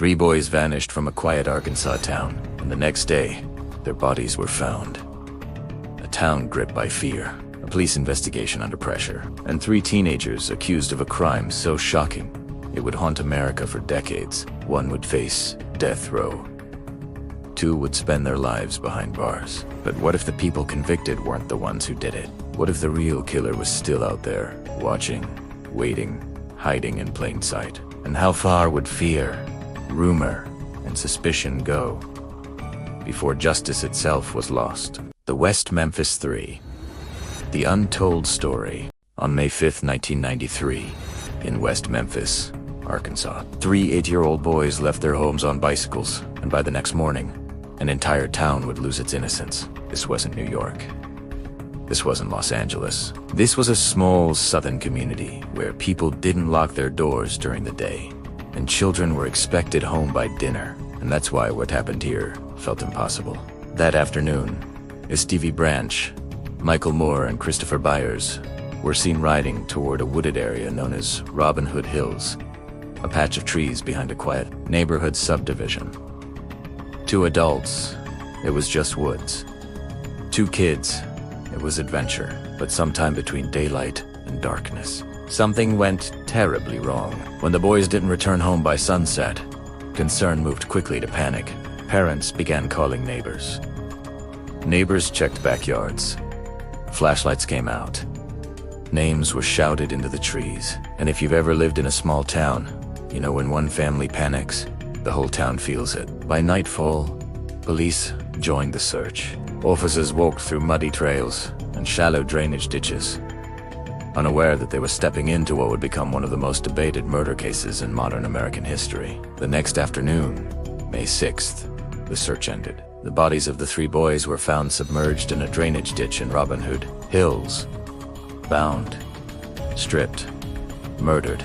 3 boys vanished from a quiet Arkansas town, and the next day, their bodies were found. A town gripped by fear, a police investigation under pressure, and 3 teenagers accused of a crime so shocking it would haunt America for decades. 1 would face death row. 2 would spend their lives behind bars. But what if the people convicted weren't the ones who did it? What if the real killer was still out there, watching, waiting, hiding in plain sight? And how far would fear, rumor, and suspicion go before justice itself was lost? The West Memphis Three. The Untold Story. On May 5, 1993, in West Memphis, Arkansas, 3 8-year-old boys left their homes on bicycles, and by the next morning, an entire town would lose its innocence. This wasn't New York. This wasn't Los Angeles. This was a small southern community where people didn't lock their doors during the day, and children were expected home by dinner. And that's why what happened here felt impossible. That afternoon, Stevie Branch, Michael Moore, and Christopher Byers were seen riding toward a wooded area known as Robin Hood Hills, a patch of trees behind a quiet neighborhood subdivision. 2 adults, it was just woods. 2 kids, it was adventure. But sometime between daylight and darkness, something went terribly wrong. When the boys didn't return home by sunset, concern moved quickly to panic. Parents began calling neighbors. Neighbors checked backyards. Flashlights came out. Names were shouted into the trees. And if you've ever lived in a small town, you know when one family panics, the whole town feels it. By nightfall, police joined the search. Officers walked through muddy trails and shallow drainage ditches, unaware that they were stepping into what would become one of the most debated murder cases in modern American history. The next afternoon, May 6th, the search ended. The bodies of the 3 boys were found submerged in a drainage ditch in Robin Hood Hills. Bound, stripped, murdered.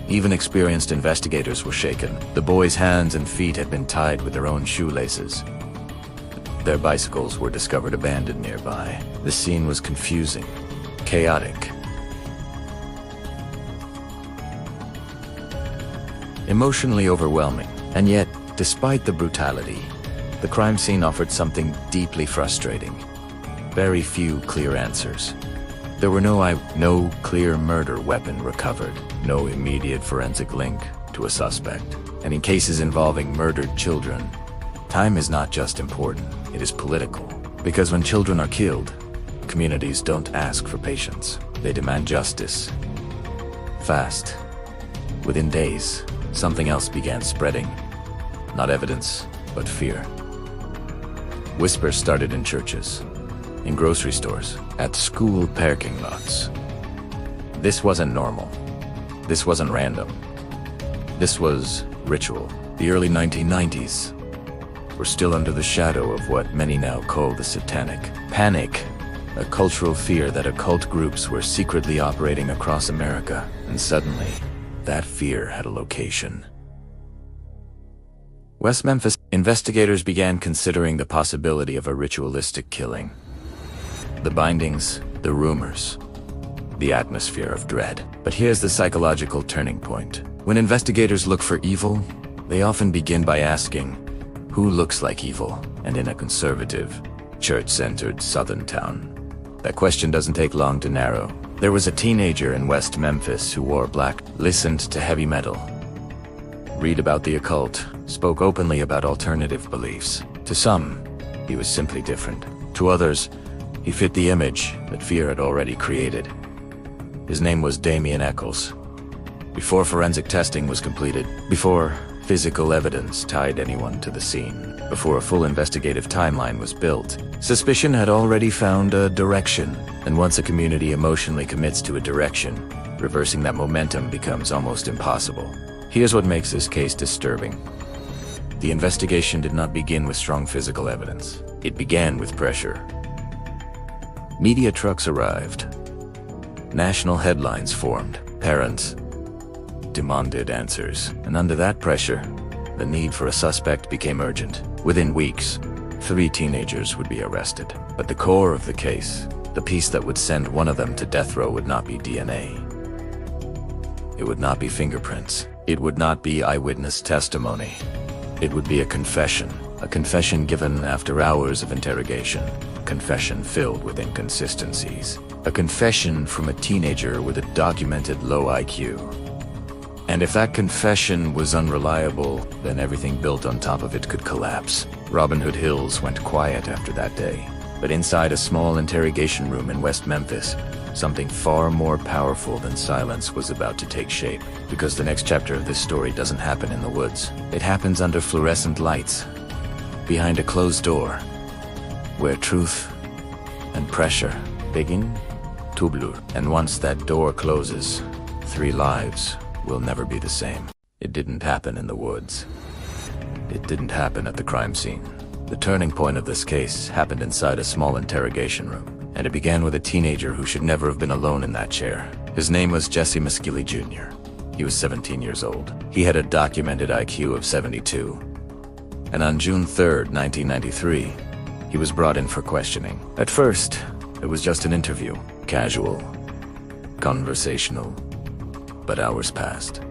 Even experienced investigators were shaken. The boys' hands and feet had been tied with their own shoelaces. Their bicycles were discovered abandoned nearby. The scene was confusing, chaotic, emotionally overwhelming. And yet, despite the brutality, the crime scene offered something deeply frustrating. Very few clear answers. There were no clear murder weapon recovered, no immediate forensic link to a suspect. And in cases involving murdered children, time is not just important, it is political. Because when children are killed, communities don't ask for patience. They demand justice. Fast. Within days, something else began spreading. Not evidence, but fear. Whispers started in churches, in grocery stores, at school parking lots. This wasn't normal. This wasn't random. This was ritual. The early 1990s were still under the shadow of what many now call the satanic panic, a cultural fear that occult groups were secretly operating across America. And suddenly, that fear had a location. West Memphis. Investigators began considering the possibility of a ritualistic killing. The bindings, the rumors, the atmosphere of dread. But here's the psychological turning point. When investigators look for evil, they often begin by asking, who looks like evil? And in a conservative, church-centered southern town, that question doesn't take long to narrow. There was a teenager in West Memphis who wore black, listened to heavy metal, read about the occult, spoke openly about alternative beliefs. To some, he was simply different. To others, he fit the image that fear had already created. His name was Damien Echols. Before forensic testing was completed, before physical evidence tied anyone to the scene, before a full investigative timeline was built, suspicion had already found a direction. And once a community emotionally commits to a direction, reversing that momentum becomes almost impossible. Here's what makes this case disturbing. The investigation did not begin with strong physical evidence. It began with pressure. Media trucks arrived. National headlines formed. Parents demanded answers. And under that pressure, the need for a suspect became urgent. Within weeks, 3 teenagers would be arrested. But the core of the case, the piece that would send one of them to death row, would not be DNA. It would not be fingerprints. It would not be eyewitness testimony. It would be a confession given after hours of interrogation, a confession filled with inconsistencies, a confession from a teenager with a documented low IQ. And if that confession was unreliable, then everything built on top of it could collapse. Robin Hood Hills went quiet after that day. But inside a small interrogation room in West Memphis, something far more powerful than silence was about to take shape. Because the next chapter of this story doesn't happen in the woods. It happens under fluorescent lights, behind a closed door, where truth and pressure begin to blur. And once that door closes, 3 lives will never be the same. It didn't happen in the woods. It didn't happen at the crime scene. The turning point of this case happened inside a small interrogation room, and it began with a teenager who should never have been alone in that chair. His name was Jessie Miss Kelley Jr. He was 17 years old. He had a documented IQ of 72. And on June 3rd, 1993, he was brought in for questioning. At first, it was just an interview. Casual, conversational. But hours passed.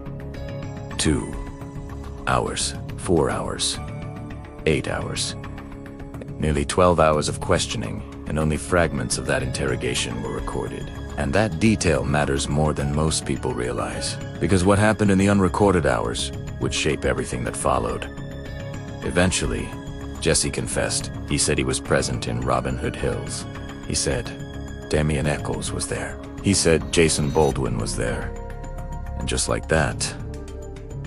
2 hours, 4 hours, 8 hours. Nearly 12 hours of questioning, and only fragments of that interrogation were recorded. And that detail matters more than most people realize, because what happened in the unrecorded hours would shape everything that followed. Eventually, Jessie confessed. He said he was present in Robin Hood Hills. He said Damien Echols was there. He said Jason Baldwin was there. And just like that,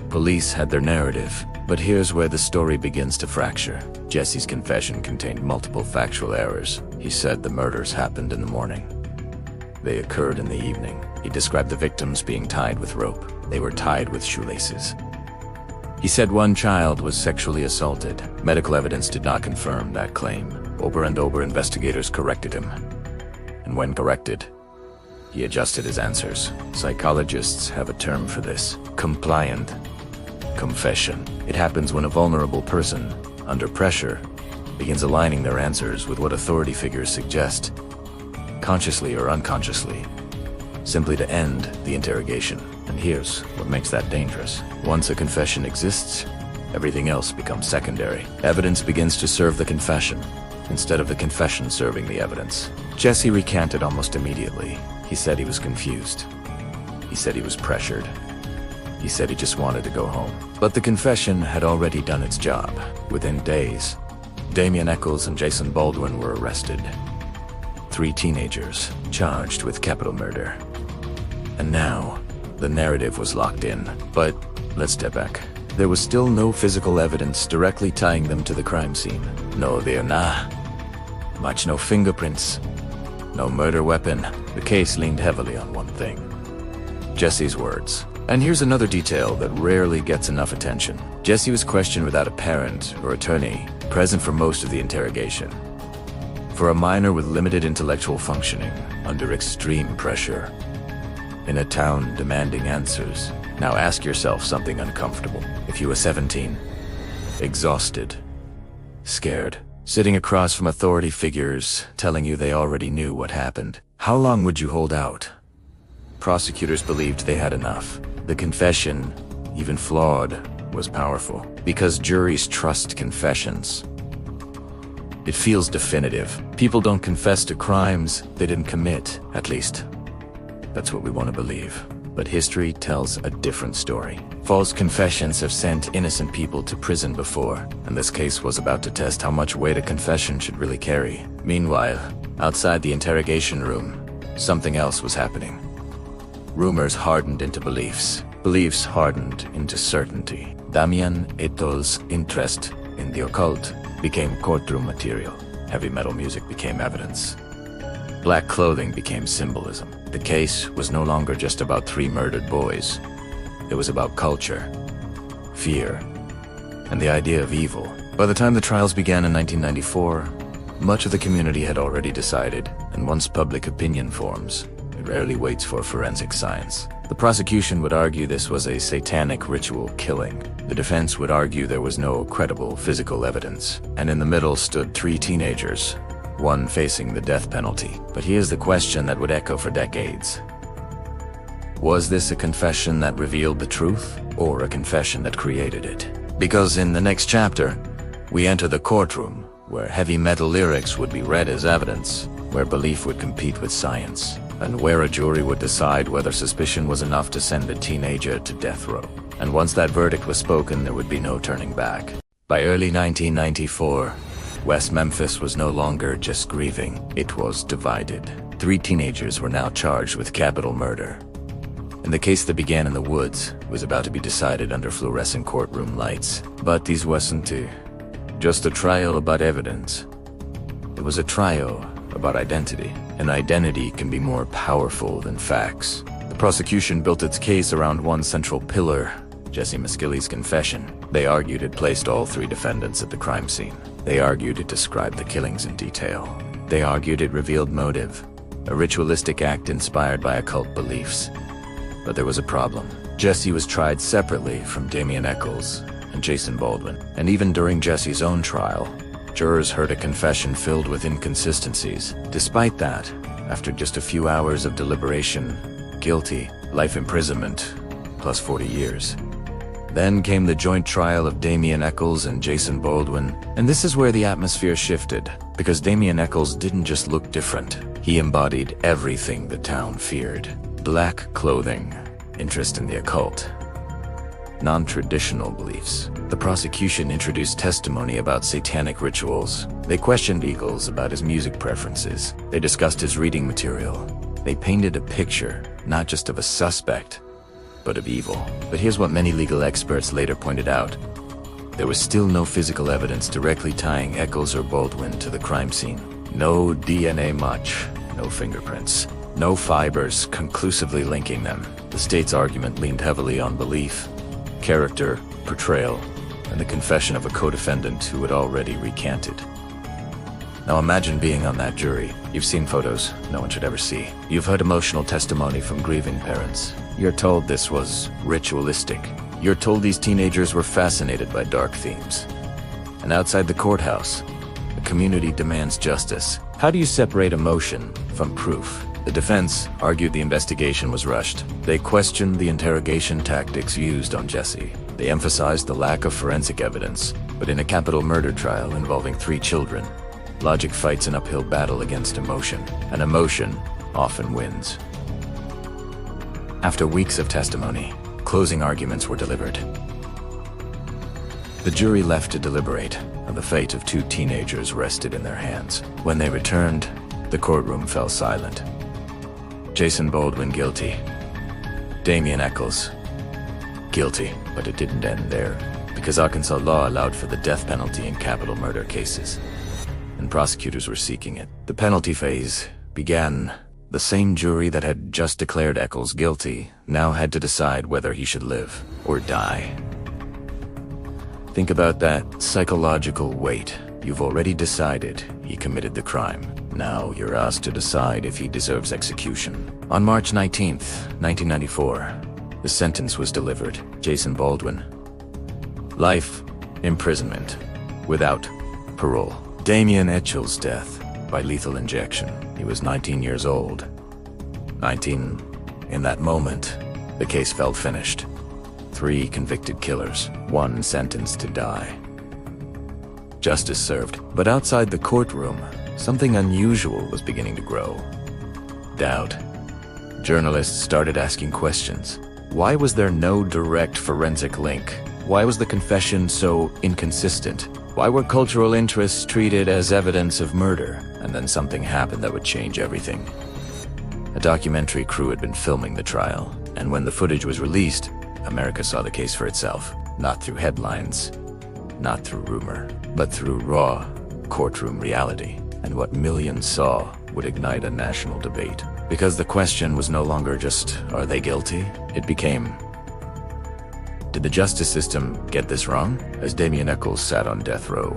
police had their narrative. But here's where the story begins to fracture. Jessie's confession contained multiple factual errors. He said the murders happened in the morning. They occurred in the evening. He described the victims being tied with rope. They were tied with shoelaces. He said one child was sexually assaulted. Medical evidence did not confirm that claim. Over and over, investigators corrected him. And when corrected, he adjusted his answers. Psychologists have a term for this: compliant confession. It happens when a vulnerable person, under pressure, begins aligning their answers with what authority figures suggest, consciously or unconsciously, simply to end the interrogation. And here's what makes that dangerous. Once a confession exists, everything else becomes secondary. Evidence begins to serve the confession, instead of the confession serving the evidence. Jessie recanted almost immediately. He said he was confused. He said he was pressured. He said he just wanted to go home. But the confession had already done its job. Within days, Damien Echols and Jason Baldwin were arrested. 3 teenagers charged with capital murder. And now, the narrative was locked in. But let's step back. There was still no physical evidence directly tying them to the crime scene. No DNA. Much no fingerprints. No murder weapon. The case leaned heavily on one thing: Jessie's words. And here's another detail that rarely gets enough attention. Jessie was questioned without a parent or attorney present for most of the interrogation. For a minor with limited intellectual functioning, under extreme pressure, in a town demanding answers. Now ask yourself something uncomfortable. If you were 17, exhausted, scared, sitting across from authority figures telling you they already knew what happened, how long would you hold out? Prosecutors believed they had enough. The confession, even flawed, was powerful, because juries trust confessions. It feels definitive. People don't confess to crimes they didn't commit, at least. That's what we want to believe. But history tells a different story. False confessions have sent innocent people to prison before, and this case was about to test how much weight a confession should really carry. Meanwhile, outside the interrogation room, something else was happening. Rumors hardened into beliefs. Beliefs hardened into certainty. Damien Echols' interest in the occult became courtroom material. Heavy metal music became evidence. Black clothing became symbolism. The case was no longer just about 3 murdered boys. It was about culture, fear, and the idea of evil. By the time the trials began in 1994, much of the community had already decided, and once public opinion forms, it rarely waits for forensic science. The prosecution would argue this was a satanic ritual killing. The defense would argue there was no credible physical evidence. And in the middle stood 3 teenagers, one facing the death penalty. But here's the question that would echo for decades. Was this a confession that revealed the truth, or a confession that created it? Because in the next chapter, we enter the courtroom, where heavy metal lyrics would be read as evidence, where belief would compete with science, and where a jury would decide whether suspicion was enough to send a teenager to death row. And once that verdict was spoken, there would be no turning back. By early 1994, West Memphis was no longer just grieving, it was divided. 3 teenagers were now charged with capital murder. And the case that began in the woods was about to be decided under fluorescent courtroom lights. But this wasn't just a trial about evidence. It was a trial about identity. And identity can be more powerful than facts. The prosecution built its case around one central pillar, Jessie Miss Kelley's confession. They argued it placed all 3 defendants at the crime scene. They argued it described the killings in detail. They argued it revealed motive, a ritualistic act inspired by occult beliefs. But there was a problem. Jessie was tried separately from Damien Echols and Jason Baldwin. And even during Jessie's own trial, jurors heard a confession filled with inconsistencies. Despite that, after just a few hours of deliberation, guilty, life imprisonment, plus 40 years. Then came the joint trial of Damien Echols and Jason Baldwin, and this is where the atmosphere shifted, because Damien Echols didn't just look different. He embodied everything the town feared. Black clothing, interest in the occult, non-traditional beliefs. The prosecution introduced testimony about satanic rituals. They questioned Echols about his music preferences. They discussed his reading material. They painted a picture, not just of a suspect, but of evil. But here's what many legal experts later pointed out. There was still no physical evidence directly tying Echols or Baldwin to the crime scene. No DNA match, no fingerprints, no fibers conclusively linking them. The state's argument leaned heavily on belief, character, portrayal, and the confession of a co-defendant who had already recanted. Now imagine being on that jury. You've seen photos no one should ever see. You've heard emotional testimony from grieving parents. You're told this was ritualistic. You're told these teenagers were fascinated by dark themes. And outside the courthouse, the community demands justice. How do you separate emotion from proof? The defense argued the investigation was rushed. They questioned the interrogation tactics used on Jessie. They emphasized the lack of forensic evidence. But in a capital murder trial involving 3 children, logic fights an uphill battle against emotion, and emotion often wins. After weeks of testimony, closing arguments were delivered. The jury left to deliberate, and the fate of 2 teenagers rested in their hands. When they returned, the courtroom fell silent. Jason Baldwin guilty. Damien Echols guilty. But it didn't end there, because Arkansas law allowed for the death penalty in capital murder cases, and prosecutors were seeking it. The penalty phase began. The same jury that had just declared Echols guilty now had to decide whether he should live or die. Think about that psychological weight. You've already decided he committed the crime. Now you're asked to decide if he deserves execution. On March 19th, 1994, the sentence was delivered. Jason Baldwin, life imprisonment without parole. Damien Echols' death by lethal injection. He was 19 years old. 19. In that moment, the case felt finished. 3 convicted killers, 1 sentenced to die. Justice served. But outside the courtroom, something unusual was beginning to grow. Doubt. Journalists started asking questions. Why was there no direct forensic link? Why was the confession so inconsistent? Why were cultural interests treated as evidence of murder? And then something happened that would change everything. A documentary crew had been filming the trial, and when the footage was released, America saw the case for itself. Not through headlines, not through rumor, but through raw courtroom reality. And what millions saw would ignite a national debate. Because the question was no longer just, are they guilty? It became, did the justice system get this wrong? As Damien Echols sat on death row,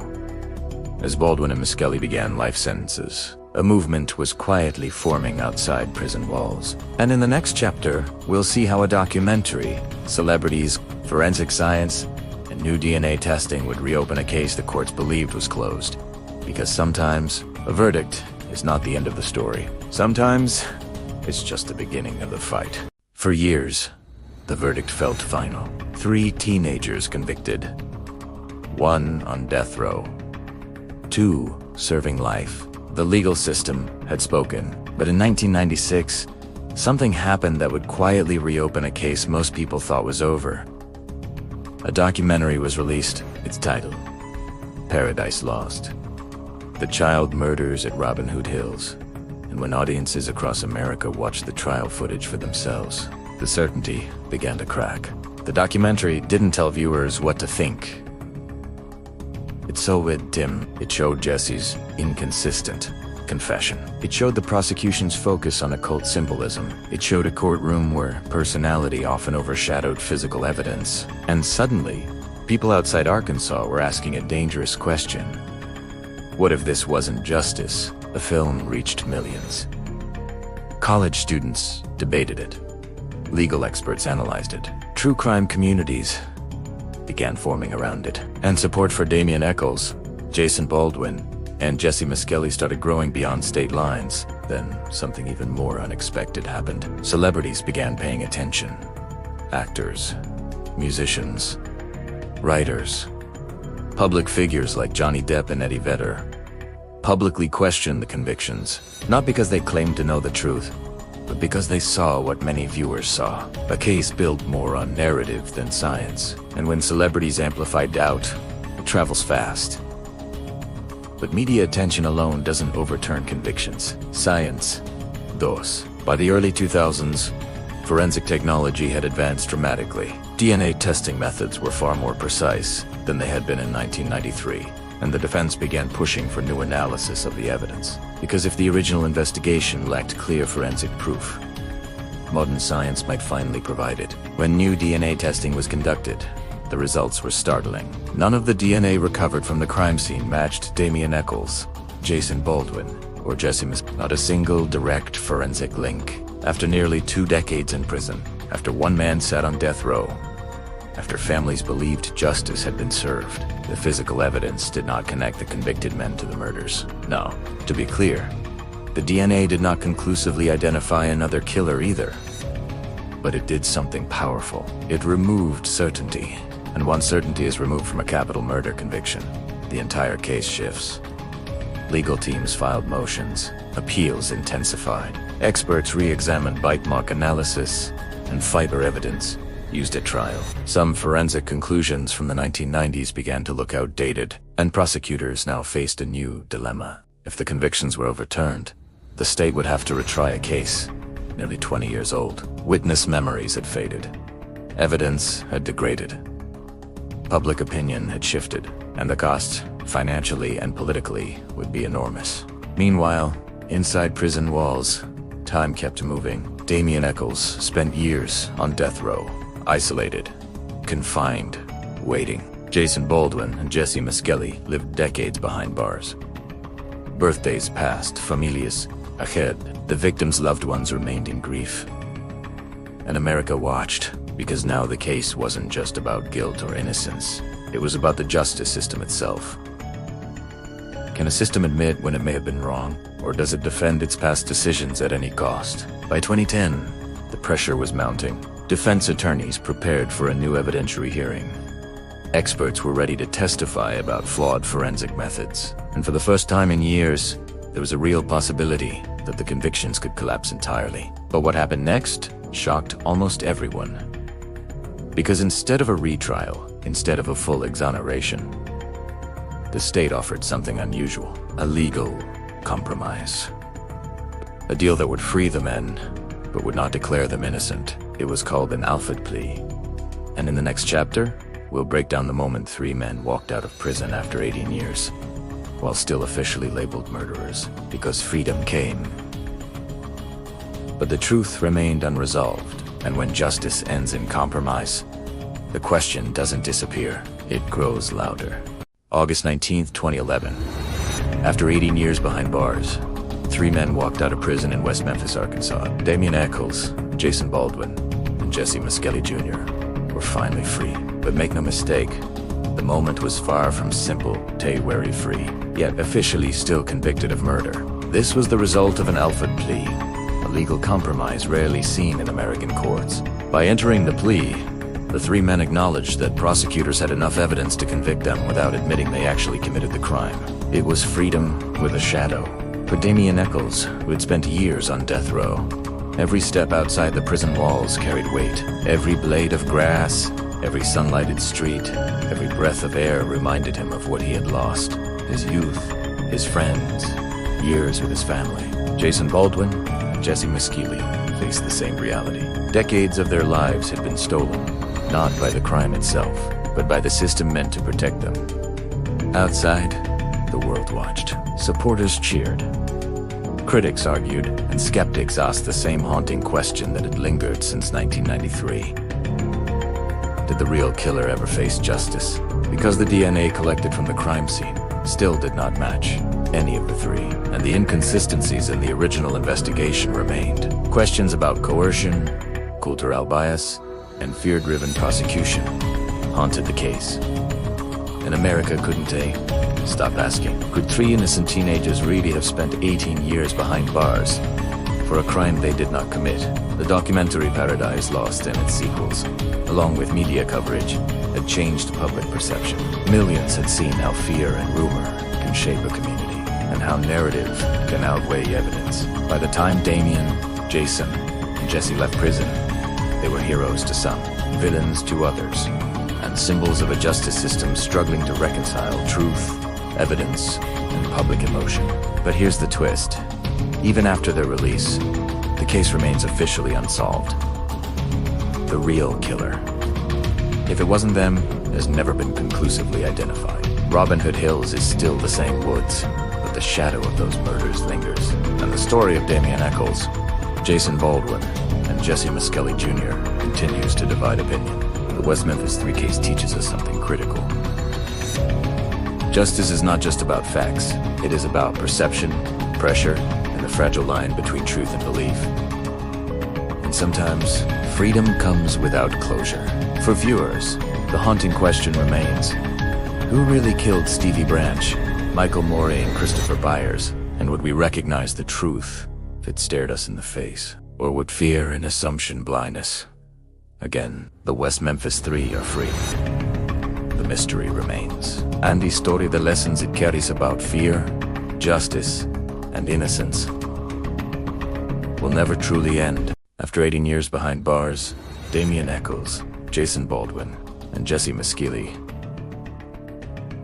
as Baldwin and Miss Kelley began life sentences, a movement was quietly forming outside prison walls. And in the next chapter, we'll see how a documentary, celebrities, forensic science, and new DNA testing would reopen a case the courts believed was closed. Because sometimes, a verdict is not the end of the story. Sometimes, it's just the beginning of the fight. For years, the verdict felt final. 3 teenagers convicted. 1 on death row. 2 serving life. The legal system had spoken, but in 1996, something happened that would quietly reopen a case most people thought was over. A documentary was released, its title, Paradise Lost. The child murders at Robin Hood Hills. And when audiences across America watched the trial footage for themselves, the certainty began to crack. The documentary didn't tell viewers what to think. It showed Tim. It showed Jessie's inconsistent confession. It showed the prosecution's focus on occult symbolism. It showed a courtroom where personality often overshadowed physical evidence. And suddenly, people outside Arkansas were asking a dangerous question. What if this wasn't justice? The film reached millions. College students debated it. Legal experts analyzed it. True crime communities began forming around it. And support for Damien Echols, Jason Baldwin, and Jessie Miss Kelley started growing beyond state lines. Then something even more unexpected happened. Celebrities began paying attention. Actors, musicians, writers, public figures like Johnny Depp and Eddie Vedder publicly questioned the convictions, not because they claimed to know the truth, but because they saw what many viewers saw. A case built more on narrative than science. And when celebrities amplify doubt, it travels fast. But media attention alone doesn't overturn convictions. Science does. By the early 2000s, forensic technology had advanced dramatically. DNA testing methods were far more precise than they had been in 1993. And the defense began pushing for new analysis of the evidence. Because if the original investigation lacked clear forensic proof, modern science might finally provide it. When new DNA testing was conducted, the results were startling. None of the DNA recovered from the crime scene matched Damien Echols, Jason Baldwin, or Jessie Miss. Not a single direct forensic link. After nearly 2 decades in prison, after one man sat on death row, after families believed justice had been served, the physical evidence did not connect the convicted men to the murders. No, to be clear, the DNA did not conclusively identify another killer either. But it did something powerful. It removed certainty. And once certainty is removed from a capital murder conviction, the entire case shifts. Legal teams filed motions, appeals intensified, experts re-examined bite mark analysis and fiber evidence used at trial. Some forensic conclusions from the 1990s began to look outdated, and prosecutors now faced a new dilemma. If the convictions were overturned, the state would have to retry a case nearly 20 years old. Witness memories had faded. Evidence had degraded. Public opinion had shifted, and the cost, financially and politically, would be enormous. Meanwhile, inside prison walls, time kept moving. Damien Echols spent years on death row, isolated, confined, waiting. Jason Baldwin and Jessie Miss Kelley lived decades behind bars. Birthdays passed, familias ahead. The victims' loved ones remained in grief. And America watched, because now the case wasn't just about guilt or innocence. It was about the justice system itself. Can a system admit when it may have been wrong, or does it defend its past decisions at any cost? By 2010, the pressure was mounting. Defense attorneys prepared for a new evidentiary hearing. Experts were ready to testify about flawed forensic methods. And for the first time in years, there was a real possibility that the convictions could collapse entirely. But what happened next shocked almost everyone. Because instead of a retrial, instead of a full exoneration, the state offered something unusual, a legal compromise. A deal that would free the men, but would not declare them innocent. It was called an Alford plea. And in the next chapter, we'll break down the moment 3 men walked out of prison after 18 years, while still officially labeled murderers, because freedom came. But the truth remained unresolved, and when justice ends in compromise, the question doesn't disappear, it grows louder. August 19th, 2011. After 18 years behind bars, 3 men walked out of prison in West Memphis, Arkansas. Damien Echols, Jason Baldwin, and Jessie Miss Kelley Jr. were finally free. But make no mistake, the moment was far from simple, stay free, yet officially still convicted of murder. This was the result of an Alford plea, a legal compromise rarely seen in American courts. By entering the plea, the three men acknowledged that prosecutors had enough evidence to convict them without admitting they actually committed the crime. It was freedom with a shadow. For Damien Echols, who had spent years on death row, every step outside the prison walls carried weight. Every blade of grass, every sunlighted street, every breath of air reminded him of what he had lost. His youth, his friends, years with his family. Jason Baldwin and Jessie Miss Kelley faced the same reality. Decades of their lives had been stolen, not by the crime itself, but by the system meant to protect them. Outside, the world watched. Supporters cheered. Critics argued, and skeptics asked the same haunting question that had lingered since 1993. Did the real killer ever face justice? Because the DNA collected from the crime scene still did not match any of the three, and the inconsistencies in the original investigation remained. Questions about coercion, cultural bias, and fear-driven prosecution haunted the case. And America couldn't stop asking. Could three innocent teenagers really have spent 18 years behind bars for a crime they did not commit? The documentary Paradise Lost and its sequels, along with media coverage, had changed public perception. Millions had seen how fear and rumor can shape a community, and how narrative can outweigh evidence. By the time Damien, Jason, and Jessie left prison, they were heroes to some, villains to others, and symbols of a justice system struggling to reconcile truth, evidence, and public emotion. But here's the twist. Even after their release, the case remains officially unsolved. The real killer, if it wasn't them, has never been conclusively identified. Robin Hood Hills is still the same woods, but the shadow of those murders lingers. And the story of Damien Echols, Jason Baldwin, and Jessie Miss Kelley Jr. continues to divide opinion. The West Memphis Three case teaches us something critical. Justice is not just about facts. It is about perception, pressure, and the fragile line between truth and belief. And sometimes, freedom comes without closure. For viewers, the haunting question remains: who really killed Stevie Branch, Michael Morey, and Christopher Byers? And would we recognize the truth if it stared us in the face? Or would fear and assumption blind us? Again, the West Memphis Three are free. The mystery remains. And the story, the lessons it carries about fear, justice, and innocence will never truly end. After 18 years behind bars, Damien Echols, Jason Baldwin, and Jessie Miss Kelley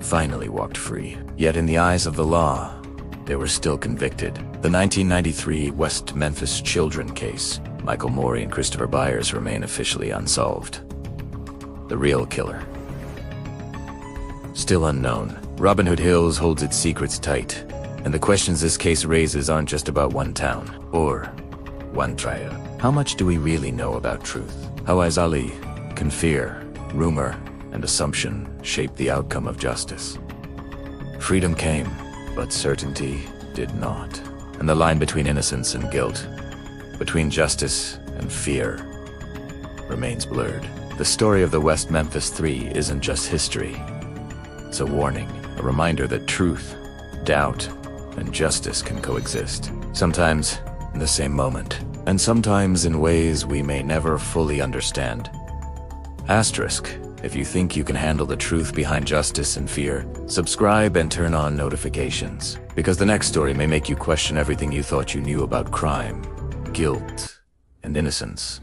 finally walked free. Yet in the eyes of the law, they were still convicted. The 1993 West Memphis children case, Michael Morey and Christopher Byers, remain officially unsolved. The real killer, still unknown. Robin Hood Hills holds its secrets tight, and the questions this case raises aren't just about one town or one trial. How much do we really know about truth? How Ali can fear, rumor, and assumption shape the outcome of justice? Freedom came, but certainty did not. And the line between innocence and guilt, between justice and fear, remains blurred. The story of the West Memphis Three isn't just history. It's a warning, a reminder that truth, doubt, and justice can coexist. Sometimes in the same moment, and sometimes in ways we may never fully understand. Asterisk, if you think you can handle the truth behind justice and fear, subscribe and turn on notifications, because the next story may make you question everything you thought you knew about crime, guilt, and innocence.